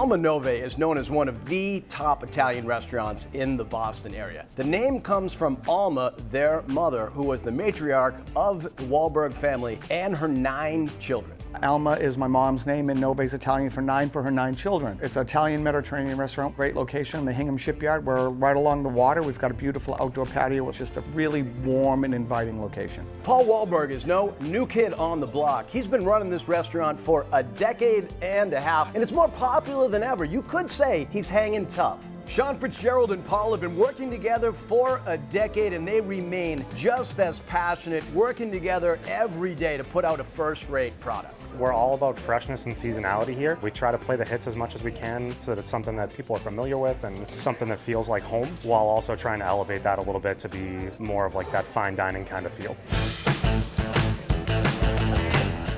Alma Nove is known as one of the top Italian restaurants in the Boston area. The name comes from Alma, their mother, who was the matriarch of the Wahlberg family and her 9 children. Alma is my mom's name, and Nove is Italian for 9 for her 9 children. It's an Italian Mediterranean restaurant, great location in the Hingham shipyard. We're right along the water. We've got a beautiful outdoor patio. It's just a really warm and inviting location. Paul Wahlberg is no new kid on the block. He's been running this restaurant for a decade and a half, and it's more popular than ever. You could say he's hanging tough. Sean Fitzgerald and Paul have been working together for a decade, and they remain just as passionate, working together every day to put out a first-rate product. We're all about freshness and seasonality here. We try to play the hits as much as we can so that it's something that people are familiar with and something that feels like home, while also trying to elevate that a little bit to be more of like that fine dining kind of feel.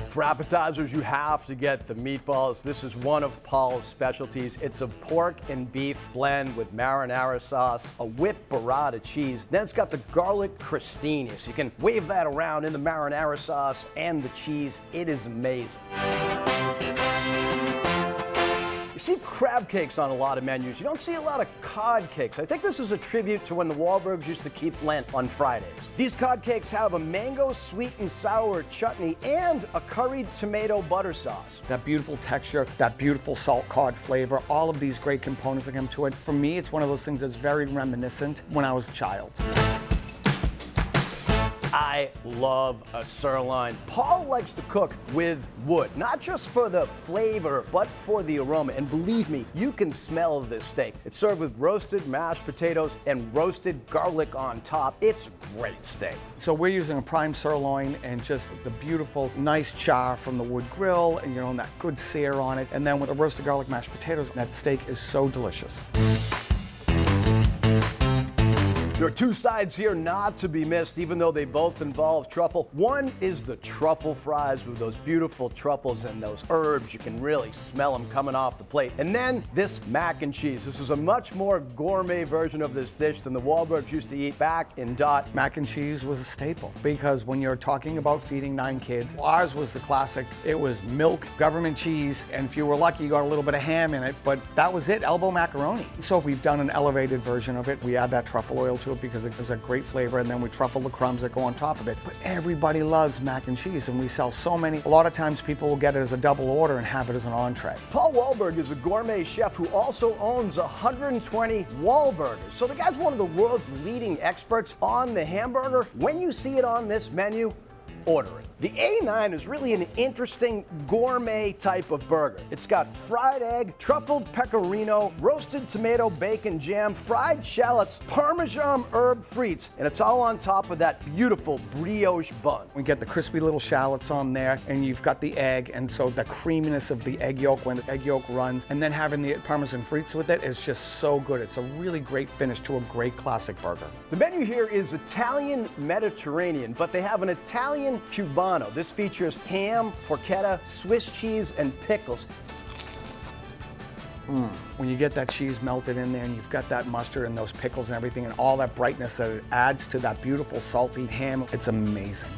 For appetizers, you have to get the meatballs. This is one of Paul's specialties. It's a pork and beef blend with marinara sauce, a whipped burrata cheese. Then it's got the garlic crostini, so you can wave that around in the marinara sauce and the cheese. It is amazing. You see crab cakes on a lot of menus. You don't see a lot of cod cakes. I think this is a tribute to when the Wahlbergs used to keep Lent on Fridays. These cod cakes have a mango sweet and sour chutney and a curried tomato butter sauce. That beautiful texture, that beautiful salt cod flavor, all of these great components that come to it. For me, it's one of those things that's very reminiscent when I was a child. I love a sirloin. Paul likes to cook with wood, not just for the flavor, but for the aroma. And believe me, you can smell this steak. It's served with roasted mashed potatoes and roasted garlic on top. It's a great steak. So we're using a prime sirloin and just the beautiful, nice char from the wood grill, and and that good sear on it. And then with the roasted garlic mashed potatoes, that steak is so delicious. There are 2 sides here not to be missed, even though they both involve truffle. One is the truffle fries with those beautiful truffles and those herbs. You can really smell them coming off the plate. And then this mac and cheese. This is a much more gourmet version of this dish than the Wahlbergs used to eat back in Dot. Mac and cheese was a staple because when you're talking about feeding 9 kids, ours was the classic. It was milk, government cheese, and if you were lucky, you got a little bit of ham in it, but that was it, elbow macaroni. So if we've done an elevated version of it, we add that truffle oil to it because it gives a great flavor, and then we truffle the crumbs that go on top of it. But everybody loves mac and cheese, and we sell so many. A lot of times people will get it as a double order and have it as an entree. Paul Wahlberg is a gourmet chef who also owns 120 Wahlburgers. So the guy's one of the world's leading experts on the hamburger. When you see it on this menu, order it. The A9 is really an interesting gourmet type of burger. It's got fried egg, truffled pecorino, roasted tomato bacon jam, fried shallots, Parmesan herb frites, and it's all on top of that beautiful brioche bun. We get the crispy little shallots on there, and you've got the egg, and so the creaminess of the egg yolk when the egg yolk runs, and then having the Parmesan frites with it is just so good. It's a really great finish to a great classic burger. The menu here is Italian Mediterranean, but they have an Italian Cubano. This features ham, porchetta, Swiss cheese, and pickles. When you get that cheese melted in there and you've got that mustard and those pickles and everything and all that brightness that it adds to that beautiful salty ham, it's amazing.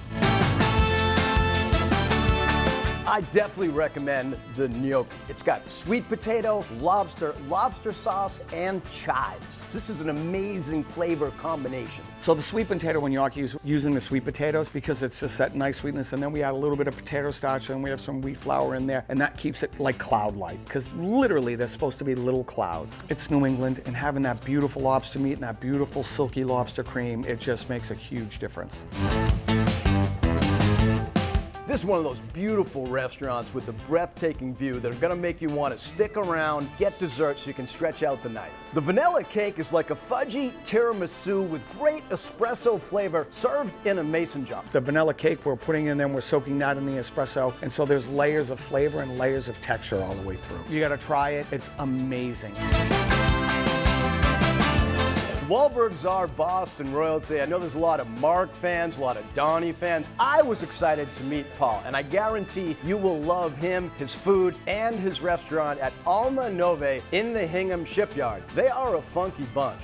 I definitely recommend the gnocchi. It's got sweet potato, lobster sauce, and chives. This is an amazing flavor combination. So the sweet potato gnocchi is using the sweet potatoes because it's just that nice sweetness, and then we add a little bit of potato starch and we have some wheat flour in there, and that keeps it like cloud-like because literally they're supposed to be little clouds. It's New England, and having that beautiful lobster meat and that beautiful silky lobster cream, it just makes a huge difference. This is one of those beautiful restaurants with a breathtaking view that are going to make you want to stick around, get dessert so you can stretch out the night. The vanilla cake is like a fudgy tiramisu with great espresso flavor served in a mason jar. The vanilla cake we're putting in there, we're soaking that in the espresso, and so there's layers of flavor and layers of texture all the way through. You got to try it. It's amazing. Wahlbergs are Boston royalty. I know there's a lot of Mark fans, a lot of Donnie fans. I was excited to meet Paul, and I guarantee you will love him, his food, and his restaurant at Alma Nove in the Hingham shipyard. They are a funky bunch.